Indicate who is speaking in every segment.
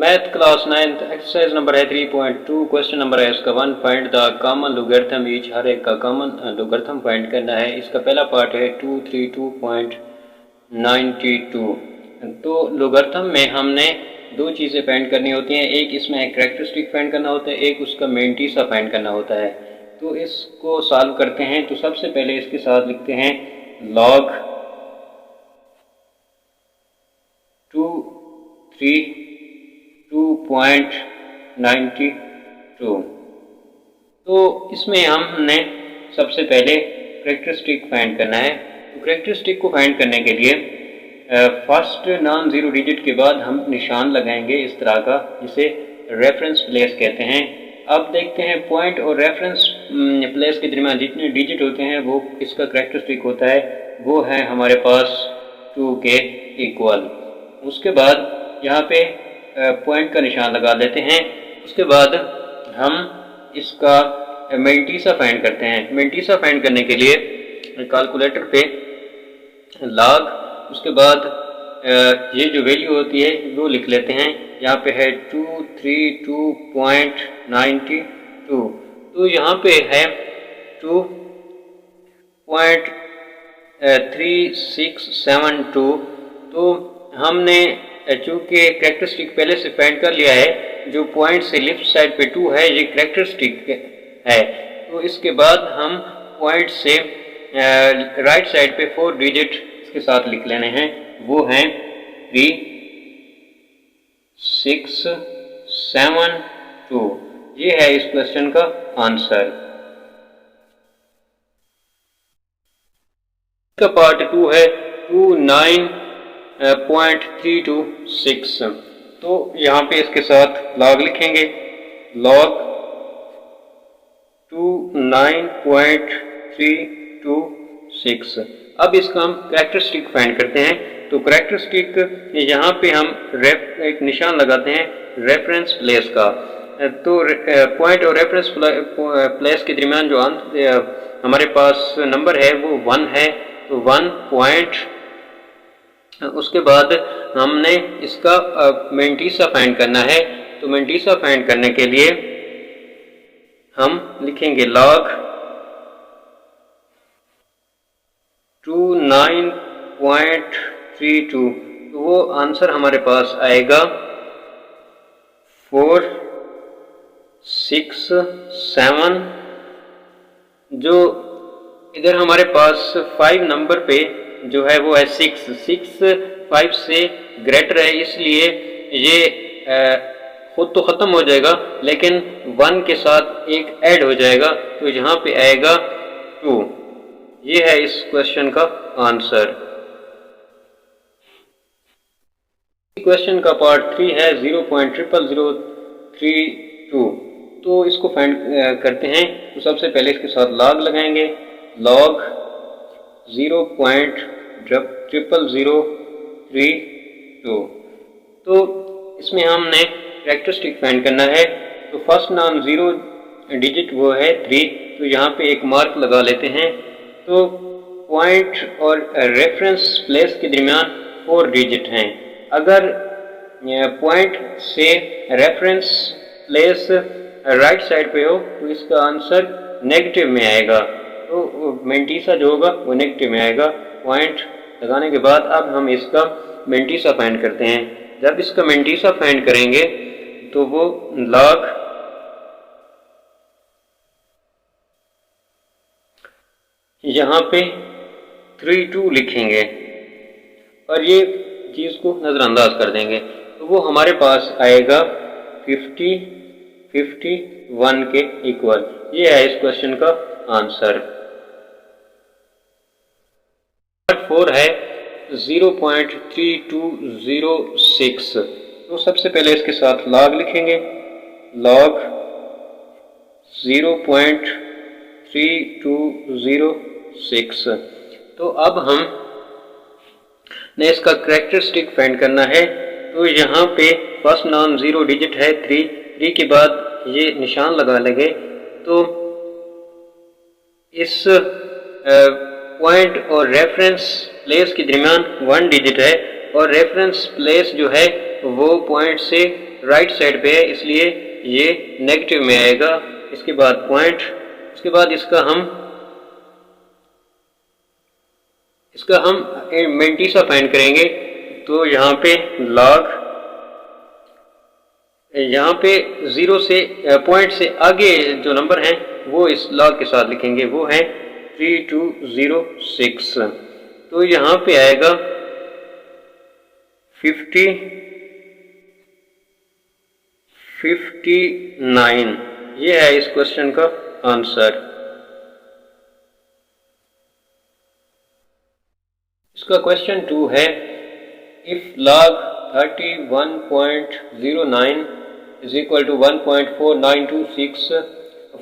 Speaker 1: Math class 9th exercise number है 3.2। Question number है इसका 1। Find the common logarithm each. हर एक का कॉमन लोगरिथम फाइंड करना है। इसका पहला पार्ट है 232.92। तो लोगरिथम में हमने दो चीज़ें फाइंड करनी होती हैं। एक इसमें कैरेक्टरिस्टिक फाइंड करना होता है, एक उसका मेंटीसा फाइंड करना होता है। तो इसको सॉल्व करते हैं। तो सबसे पहले इसके साथ लिखते हैं लॉग 232.92। तो इसमें हमने सबसे पहले कैरेक्टरिस्टिक फाइंड करना है। तो कैरेक्टरिस्टिक को फाइंड करने के लिए फर्स्ट नॉन ज़ीरो डिजिट के बाद हम निशान लगाएंगे इस तरह का, जिसे रेफरेंस प्लेस कहते हैं। अब देखते हैं पॉइंट और रेफरेंस प्लेस के दरमियान जितने डिजिट होते हैं वो इसका कैरेक्टरिस्टिक होता है, वो है हमारे पास 2 के इक्वल। उसके बाद यहाँ पे पॉइंट का निशान लगा देते हैं। उसके बाद हम इसका मेंटीसा फाइंड करते हैं। मेंटीसा फाइंड करने के लिए कैलकुलेटर पे लॉग, उसके बाद ये जो वैल्यू होती है वो लिख लेते हैं। यहाँ पे है 232.92। तो यहाँ पे है 2.3672। तो हमने चूँकि कैरेक्टरिस्टिक पहले से फाइंड कर लिया है, जो पॉइंट से लेफ्ट साइड पे 2 है ये कैरेक्टरिस्टिक है। तो इसके बाद हम पॉइंट से राइट साइड पे 4 डिजिट इसके साथ लिख लेने हैं, वो हैं 3672। ये है इस क्वेश्चन का आंसर। इसका पार्ट 2 है 29.326। तो यहाँ पे इसके साथ लॉग लिखेंगे, लॉग 29.326। अब इसका हम कैरेक्टरिस्टिक फाइंड करते हैं। तो कैरेक्टरिस्टिक यहाँ पे हम एक निशान लगाते हैं रेफरेंस प्लेस का। तो पॉइंट और रेफरेंस प्लेस के दरमियान जो हमारे पास नंबर है वो 1 है। तो 1 पॉइंट। उसके बाद हमने इसका मेंटीसा फाइंड करना है। तो मेंटीसा फाइंड करने के लिए हम लिखेंगे लॉग 29.32। तो वो आंसर हमारे पास आएगा 467। जो इधर हमारे पास 5 नंबर पे जो है वो है 6 5 से ग्रेटर है, इसलिए ये खुद तो ख़त्म हो जाएगा लेकिन 1 के साथ एक ऐड हो जाएगा, तो यहाँ पे आएगा 2। ये है इस क्वेश्चन का आंसर। क्वेश्चन का पार्ट 3 है 0.00032। तो इसको फाइंड करते हैं। तो सबसे पहले इसके साथ लॉग लगाएंगे, लॉग 0.00032। तो इसमें हमने कैरेक्टरिस्टिक फाइंड करना है। तो फर्स्ट नॉन ज़ीरो डिजिट वो है 3। तो यहाँ पे एक मार्क लगा लेते हैं। तो पॉइंट और रेफरेंस प्लेस के दरमियान 4 डिजिट हैं। अगर पॉइंट से रेफरेंस प्लेस राइट साइड पे हो तो इसका आंसर नेगेटिव में आएगा। तो मेंटीसा जो होगा वो नेगेटिव में आएगा। पॉइंट लगाने के बाद अब हम इसका मेंटीसा फाइंड करते हैं। जब इसका मेंटीसा फाइंड करेंगे तो वो लॉग यहाँ पे 32 लिखेंगे और ये चीज़ को नज़रअंदाज कर देंगे। तो वो हमारे पास आएगा 51 के इक्वल। ये है इस क्वेश्चन का आंसर। पार्ट 4 है 0.3206। तो सबसे पहले इसके साथ लॉग लिखेंगे, लॉग 0.3206। तो अब हम ने इसका कैरेक्टरिस्टिक फाइंड करना है। तो यहाँ पे फर्स्ट नॉन ज़ीरो डिजिट है 3 के बाद ये निशान लगा लेंगे। तो इस पॉइंट और रेफरेंस प्लेस के दरमियान 1 डिजिट है और रेफरेंस प्लेस जो है वो पॉइंट से राइट साइड पे है इसलिए ये नेगेटिव में आएगा। इसके बाद पॉइंट, उसके बाद इसका हम मेंटिसा फाइंड करेंगे। तो यहाँ पे लॉग, यहाँ पे 0 से पॉइंट से आगे जो नंबर हैं वो इस लॉग के साथ लिखेंगे, वो है 3206। तो यहाँ पे आएगा 59। ये है इस क्वेश्चन का आंसर। इसका क्वेश्चन 2 है, if log 31.09 is equal to 1.4926,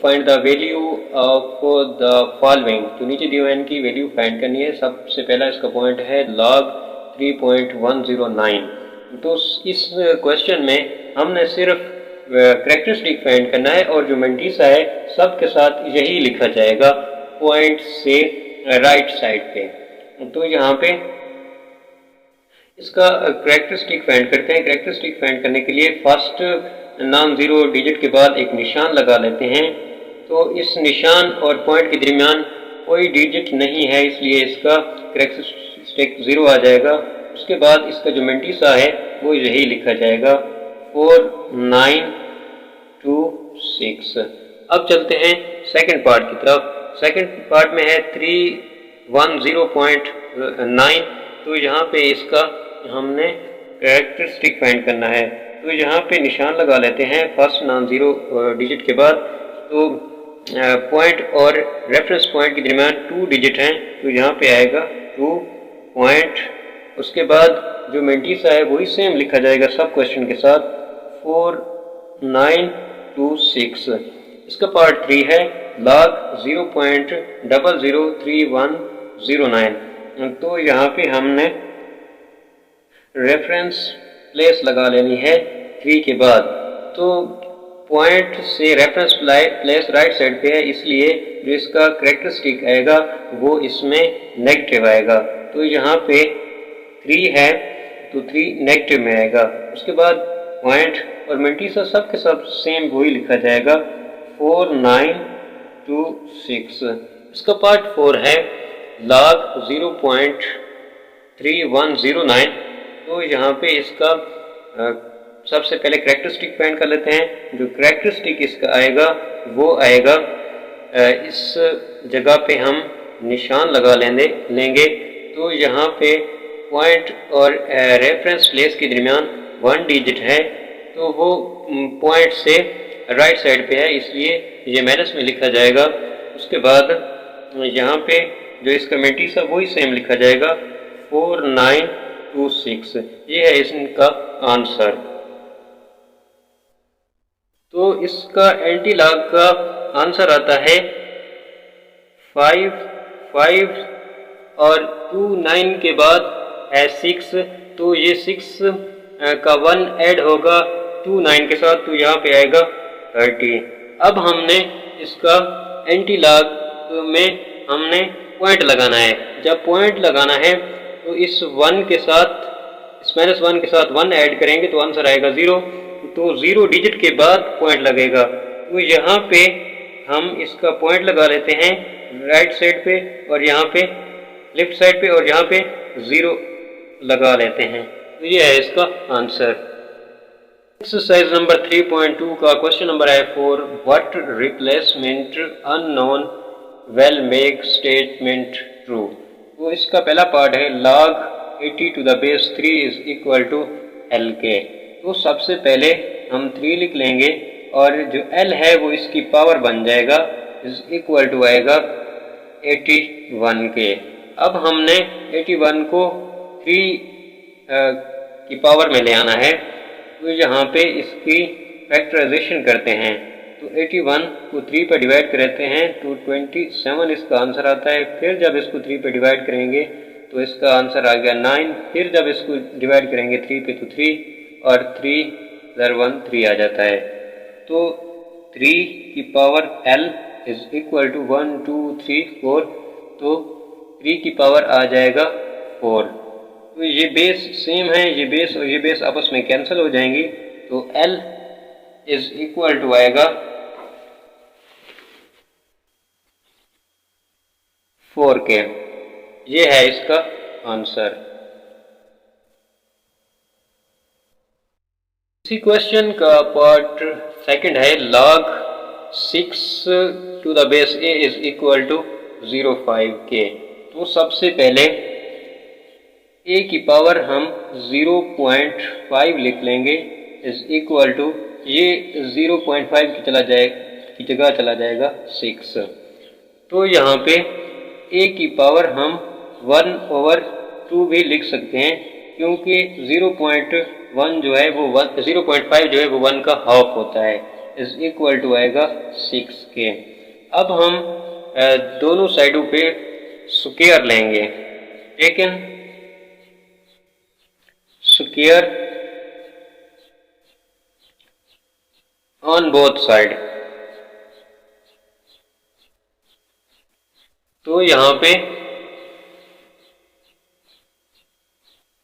Speaker 1: find the value of the following. तो नीचे दिए हुए इनकी वैल्यू फाइंड करनी है। सबसे पहला इसका पॉइंट है log 3.109। तो इस क्वेश्चन में हमने सिर्फ कैरेक्टरिस्टिक फाइंड करना है और जो मेंटिसा है सब के साथ यही लिखा जाएगा पॉइंट से राइट साइड पे। तो यहाँ पे इसका कैरेक्टरिस्टिक फाइंड करते हैं। कैरेक्टरिस्टिक फाइंड करने के लिए फर्स्ट नॉन जीरो डिजिट के बाद एक निशान लगा लेते हैं। तो इस निशान और पॉइंट के दरमियान कोई डिजिट नहीं है इसलिए इसका कैरेक्टरिस्टिक 0 आ जाएगा। उसके बाद इसका जो मेंटिसा है वो यही लिखा जाएगा 4926। अब चलते हैं सेकंड पार्ट की तरफ। सेकंड पार्ट में है 310.9। तो यहाँ पे इसका हमने कैरेक्टरिस्टिक फाइंड करना है। तो यहाँ पे निशान लगा लेते हैं फर्स्ट नॉन जीरो डिजिट के बाद। तो पॉइंट और रेफरेंस पॉइंट के दरमियान 2 डिजिट हैं तो यहाँ पे आएगा 2 पॉइंट। उसके बाद जो मेंटिसा है वही सेम लिखा जाएगा सब क्वेश्चन के साथ 4926। इसका पार्ट 3 है log 0.003109। तो यहाँ पे हमने रेफरेंस प्लेस लगा लेनी है 3 के बाद। तो पॉइंट से रेफरेंस प्लेस राइट साइड पे है इसलिए जो इसका कैरेक्टरिस्टिक आएगा वो इसमें नेगेटिव आएगा। तो यहाँ पे 3 है तो 3 नेगेटिव में आएगा। उसके बाद पॉइंट और मेंटिसा सब के सब सेम वही लिखा जाएगा 4926। इसका पार्ट 4 है log 0.3109। तो यहाँ पे इसका सबसे पहले कैरेक्टरिस्टिक फाइंड कर लेते हैं। जो कैरेक्टरिस्टिक इसका आएगा वो आएगा इस जगह पे हम निशान लगा लेंगे। तो यहाँ पे पॉइंट और रेफरेंस प्लेस के दरमियान 1 डिजिट है तो वो पॉइंट से राइट साइड पे है इसलिए ये माइनस में लिखा जाएगा। उसके बाद यहाँ पे जो इसका मेंटिसा वही सेम लिखा जाएगा 4926। ये है इसका आंसर। तो इसका एंटी लॉग का आंसर आता है 5 और 2 9 के बाद है 6। तो ये 6 का 1 ऐड होगा 2 9 के साथ तो यहाँ पे आएगा 30। अब हमने इसका एंटी लॉग में हमने पॉइंट लगाना है। जब पॉइंट लगाना है तो इस 1 के साथ इस -1 के साथ 1 ऐड करेंगे तो आंसर आएगा 0। तो 0 डिजिट के बाद पॉइंट लगेगा। तो यहाँ पे हम इसका पॉइंट लगा लेते हैं राइट साइड पे और यहाँ पे लेफ्ट साइड पे और यहाँ पे 0 लगा लेते हैं। तो ये है इसका आंसर। एक्सरसाइज नंबर 3.2 का क्वेश्चन नंबर है 4। What replacement unknown well make statement true. तो इसका पहला पार्ट है log 80 to the base 3 is equal to LK। तो सबसे पहले हम 3 लिख लेंगे और जो L है वो इसकी पावर बन जाएगा इज इक्वल टू आएगा 81 के। अब हमने 81 को 3 की पावर में ले आना है। तो यहाँ पे इसकी फैक्टराइजेशन करते हैं। तो 81 को 3 पर डिवाइड करते हैं तो 27 इसका आंसर आता है। फिर जब इसको 3 पर डिवाइड करेंगे तो इसका आंसर आ गया 9। फिर जब इसको डिवाइड करेंगे 3 पे तो 3 और 3 1 3 आ जाता है। तो 3 की power L is equal to 1 2 3 4। तो 3 की पावर आ जाएगा 4। तो ये बेस सेम है, ये बेस और ये बेस आपस में कैंसिल हो जाएंगी। तो L इज इक्वल टू आएगा 4K। ये है इसका आंसर। इसी क्वेश्चन का पार्ट सेकंड है log 6 to the base a is equal to 0.5K। तो सबसे पहले a की पावर हम 0.5 लिख लेंगे इज इक्वल टू ये 0.5 की जगह चला जाएगा 6। तो यहाँ पे a की पावर हम 1/2 भी लिख सकते हैं, क्योंकि 0.1 जो है वो 0.5 जो है वो 1 का हाफ होता है, इज इक्वल टू आएगा 6K। अब हम दोनों साइडों पे स्क्वायर लेंगे, लेकिन स्क्वायर ऑन बोथ साइड। तो यहाँ पे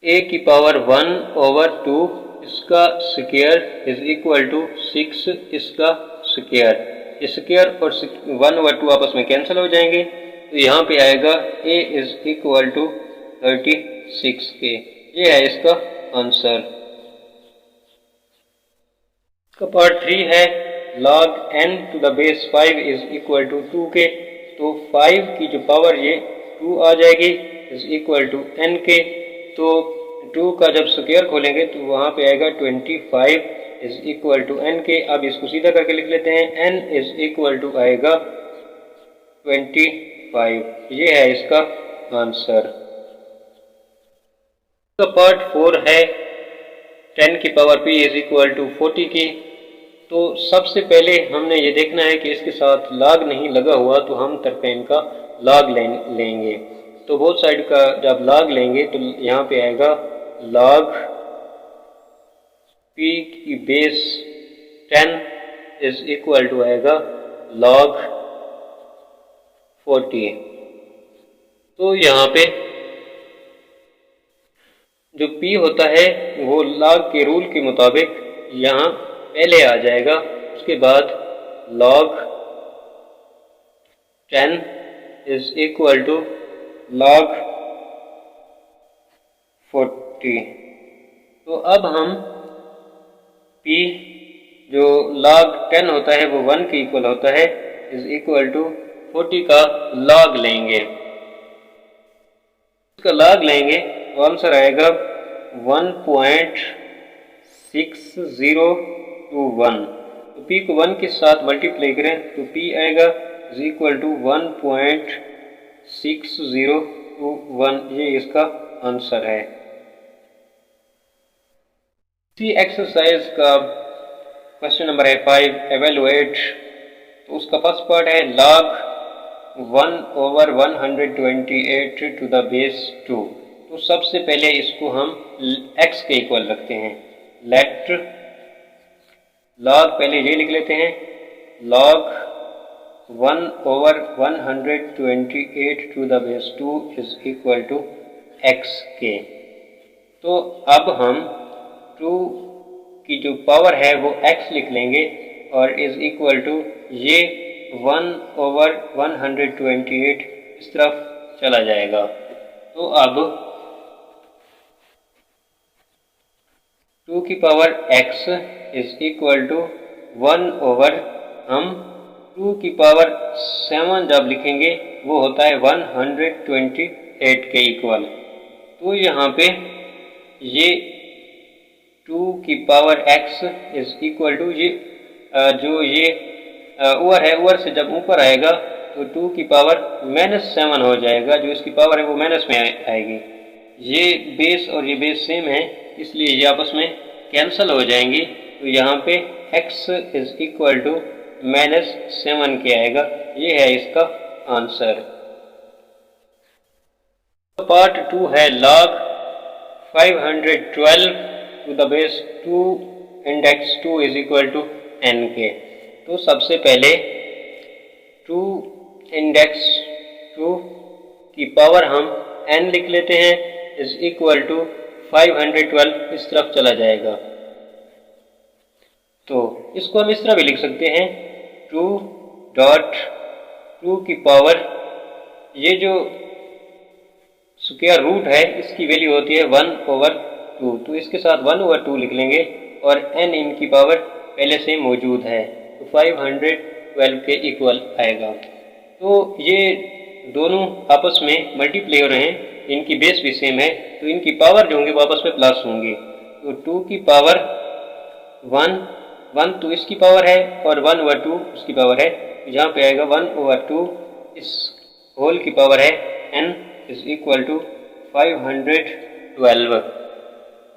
Speaker 1: a की पावर 1/2 इसका स्क्वायर इज इक्वल टू 6 इसका स्क्वायर। ये स्क्वायर और 1/2 आपस में कैंसिल हो जाएंगे, तो यहाँ पे आएगा a is equal to 36K। ये है इसका आंसर। इसका पार्ट 3 है log n to the base 5 is equal to 2K। तो 5 की जो पावर ये 2 आ जाएगी इज इक्वल टू nK। तो 2 का जब स्क्वायर खोलेंगे तो वहाँ पे आएगा 25 इज इक्वल टू nK। अब इसको सीधा करके लिख लेते हैं, n इज इक्वल टू आएगा 25। ये है इसका आंसर। इसका पार्ट 4 है 10 की power p is equal to 40K। तो सबसे पहले हमने ये देखना है कि इसके साथ log नहीं लगा हुआ, तो हम तरफेन का log लेंगे। तो बोथ साइड का जब log लेंगे तो यहाँ पे आएगा log p की बेस 10 इज इक्वल टू आएगा log 40। तो यहाँ पे जो p होता है वो log के रूल के मुताबिक यहाँ पहले आ जाएगा, उसके बाद log 10 is equal to log 40। तो अब हम p जो log 10 होता है वो 1 के इक्वल होता है, इज इक्वल टू 40 का log लेंगे। इसका log लेंगे तो आंसर आएगा 1.6021। तो p को 1 के साथ मल्टीप्लाई करें तो p आएगा इज इक्वल टू 1.6021। ये इसका आंसर है। इसी एक्सरसाइज का क्वेश्चन नंबर है 5 एवेलुएट। तो उसका फर्स्ट पार्ट है log 1/128 टू द बेस 2। तो सबसे पहले इसको हम x के इक्वल रखते हैं। लेट log पहले ये लिख लेते हैं, log 1/128 to the base 2 is equal to xk। तो अब हम 2 की जो पावर है वो x लिख लेंगे और इज इक्वल टू ये 1/128 इस तरफ चला जाएगा। तो अब 2 की power x is equal to 1/, हम 2 की पावर 7 जब लिखेंगे वो होता है 128 के इक्वल। तो यहाँ पे ये 2 की power x is equal to ये जो ये ओवर है, ओवर से जब ऊपर आएगा तो 2 की पावर -7 हो जाएगा, जो इसकी पावर है वो माइनस में आएगी। ये बेस और ये बेस सेम है, इसलिए ये आपस में कैंसिल हो जाएंगी। तो यहाँ पे x इज इक्वल टू -7 के आएगा। ये है इसका आंसर। पार्ट 2 है log 512 to the base 2 index 2 is equal to nk। तो सबसे पहले 2 इंडेक्स 2 की पावर हम n लिख लेते हैं इज इक्वल टू 512 इस तरफ चला जाएगा। तो इसको हम इस तरह भी लिख सकते हैं 2 डॉट 2 की पावर, ये जो स्क्वायर रूट है इसकी वैल्यू होती है 1/2, तो इसके साथ 1/2 लिख लेंगे और n इनकी पावर पहले से मौजूद है, तो 512 के इक्वल आएगा। तो ये दोनों आपस में मल्टीप्लाई हो रहे हैं, इनकी बेस भी सेम है, तो इनकी पावर जो होंगे वो आपस में प्लस होंगे। तो 2 की पावर 1 तो इसकी पावर है और 1/2 इसकी पावर है, यहाँ पे आएगा 1/2, इस होल की पावर है n इज इक्वल टू 512।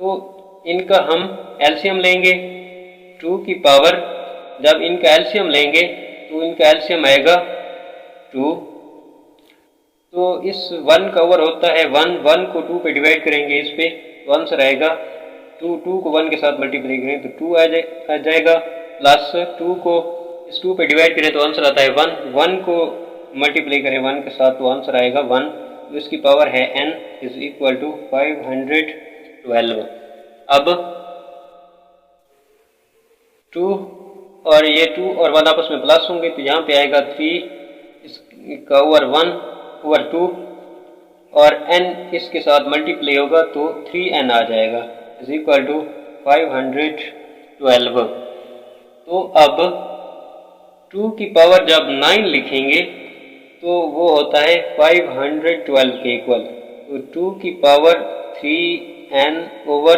Speaker 1: तो इनका हम एलसीएम लेंगे, 2 की पावर, जब इनका एलसीएम लेंगे तो इनका एलसीएम आएगा 2, तो इस 1 का ओवर होता है 1 को 2 पे डिवाइड करेंगे इस पे, तो आंसर आएगा 2 को 1 के साथ मल्टीप्लाई करें तो 2 आ जाएगा, प्लस 2 को इस 2 पे डिवाइड करें तो आंसर आता है 1 को मल्टीप्लाई करें 1 के साथ तो आंसर आएगा 1, तो इसकी पावर है n इज इक्वल टू 512। अब 2 और ये 2 और 1 आपस में प्लस होंगे तो यहाँ पे आएगा 3, इसका ओवर 1/2 और n इसके साथ मल्टीप्लाई होगा तो 3n आ जाएगा इज इक्वल टू 512। तो अब 2 की पावर जब 9 लिखेंगे तो वो होता है 512 के इक्वल, तो 2 की पावर 3n/2,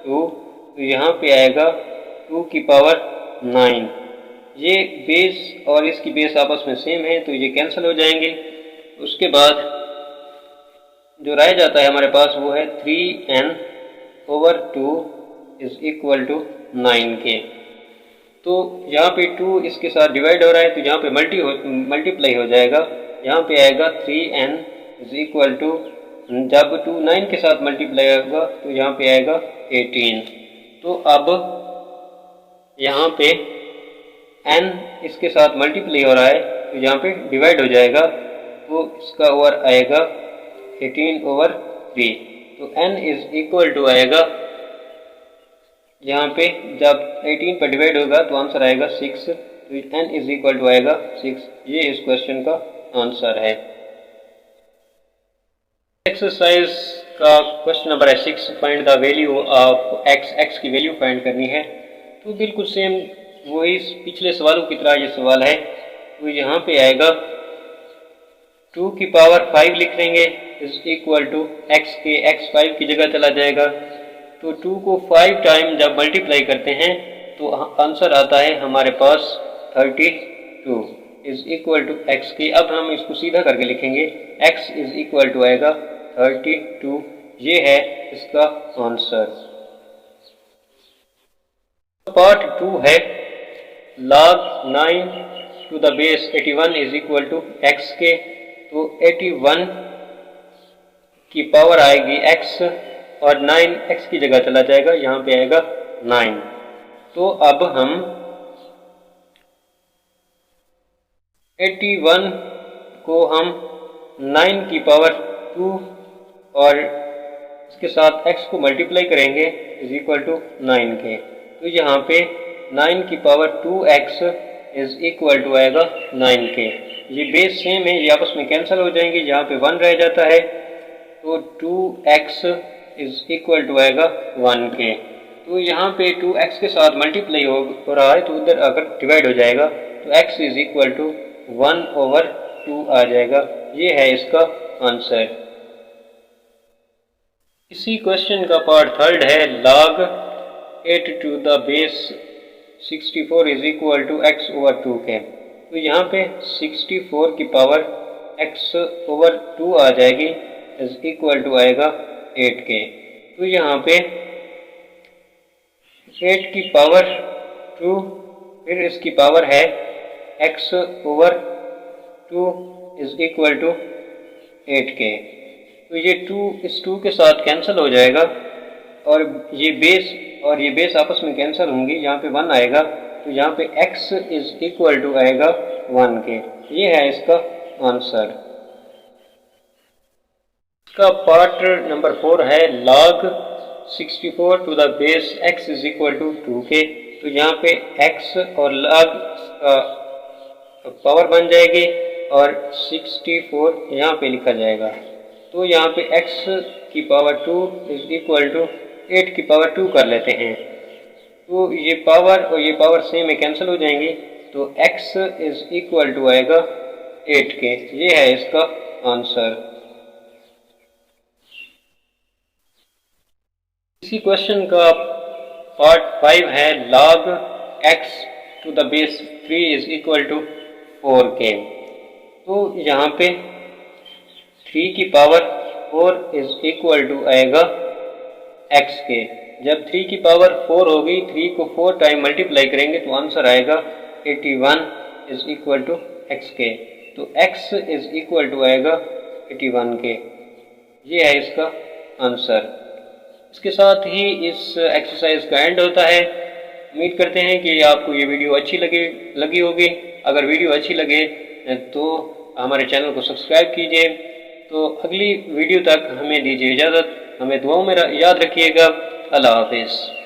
Speaker 1: तो यहाँ पे आएगा 2 की पावर 9। ये बेस और इसकी बेस आपस में सेम है तो ये कैंसिल हो जाएंगे। उसके बाद जो रह जाता है हमारे पास वो है 3n/2 इज इक्वल टू 9 के। तो यहाँ पे 2 इसके साथ डिवाइड हो रहा है तो यहाँ पे मल्टीप्लाई हो जाएगा, यहाँ पे आएगा 3n इज इक्वल टू, जब 2 9 के साथ मल्टीप्लाई होगा तो यहाँ पे आएगा 18। तो अब यहाँ पे n इसके साथ मल्टीप्लाई हो रहा है तो यहाँ पे डिवाइड हो जाएगा, तो इसका ओवर आएगा 18/3, तो n इज इक्वल टू आएगा, यहाँ पे जब 18 पर डिवाइड होगा तो आंसर आएगा 6, तो n इज इक्वल टू आएगा 6। ये इस क्वेश्चन का आंसर है। एक्सरसाइज का क्वेश्चन नंबर है 6, find the value of x की वैल्यू फाइंड करनी है। तो बिल्कुल सेम वही पिछले सवालों की तरह ये सवाल है। तो यहाँ पे आएगा 2 की पावर 5 लिख लेंगे इज इक्वल टू x के, x 5 की जगह चला जाएगा, तो 2 को 5 टाइम जब मल्टीप्लाई करते हैं तो आंसर आता है हमारे पास 32 इज इक्वल टू x के। अब हम इसको सीधा करके लिखेंगे, x इज इक्वल टू आएगा 32, ये है इसका आंसर। पार्ट 2 है log 9 to the base 81 is equal to x के। तो 81 की पावर आएगी x और 9 x की जगह चला जाएगा, यहाँ पे आएगा 9। तो अब हम 81 को हम 9 की पावर 2 और इसके साथ x को मल्टीप्लाई करेंगे इज इक्वल टू 9 के। तो यहाँ पे 9 की power 2x is equal to आएगा 9 के। ये बेस सेम है, ये आपस में कैंसिल हो जाएंगे, यहाँ पे 1 रह जाता है, तो 2x इज इक्वल टू आएगा 1 के। तो यहाँ पे 2x के साथ मल्टीप्लाई हो रहा है तो उधर अगर डिवाइड हो जाएगा तो x इज इक्वल टू 1/2 आ जाएगा, ये है इसका आंसर। इसी क्वेश्चन का पार्ट 3 है log 8 to the base 64 is equal to x/2 के। तो यहाँ पे 64 की पावर x/2 आ जाएगी इज इक्वल टू आएगा 8 के। तो यहाँ पे 8 की पावर 2 फिर इसकी पावर है x/2 इज इक्वल टू 8 के। तो ये 2 इस 2 के साथ कैंसिल हो जाएगा और ये बेस आपस में कैंसिल होंगी, यहाँ पे 1 आएगा, तो यहाँ पे x इज इक्वल टू आएगा 1 के। ये है इसका आंसर। इसका पार्ट नंबर 4 है log 64 to the base x is equal to 2 के। तो यहाँ पे x और log पावर बन जाएगी और 64 यहाँ पे लिखा जाएगा। तो यहाँ पे x की पावर 2 इज इक्वल टू 8 की पावर 2 कर लेते हैं। तो ये पावर और ये पावर सेम में कैंसिल हो जाएंगी, तो x इज इक्वल टू आएगा 8 के। ये है इसका आंसर। इसी क्वेश्चन का पार्ट 5 है log x to the base 3 is equal to 4k। तो यहाँ पे 3 की पावर 4 इज इक्वल टू आएगा x के। जब 3 की पावर 4 होगी, 3 को 4 टाइम मल्टीप्लाई करेंगे तो आंसर आएगा 81 इज इक्वल टू x के। तो x इज इक्वल टू आएगा 81 के। ये है इसका आंसर। इसके साथ ही इस एक्सरसाइज का एंड होता है। उम्मीद करते हैं कि आपको ये वीडियो अच्छी लगी होगी। अगर वीडियो अच्छी लगे तो हमारे चैनल को सब्सक्राइब कीजिए। तो अगली वीडियो तक हमें दीजिए इजाज़त। हमें दुआओं में याद रखिएगा। अल्लाह हाफिज़।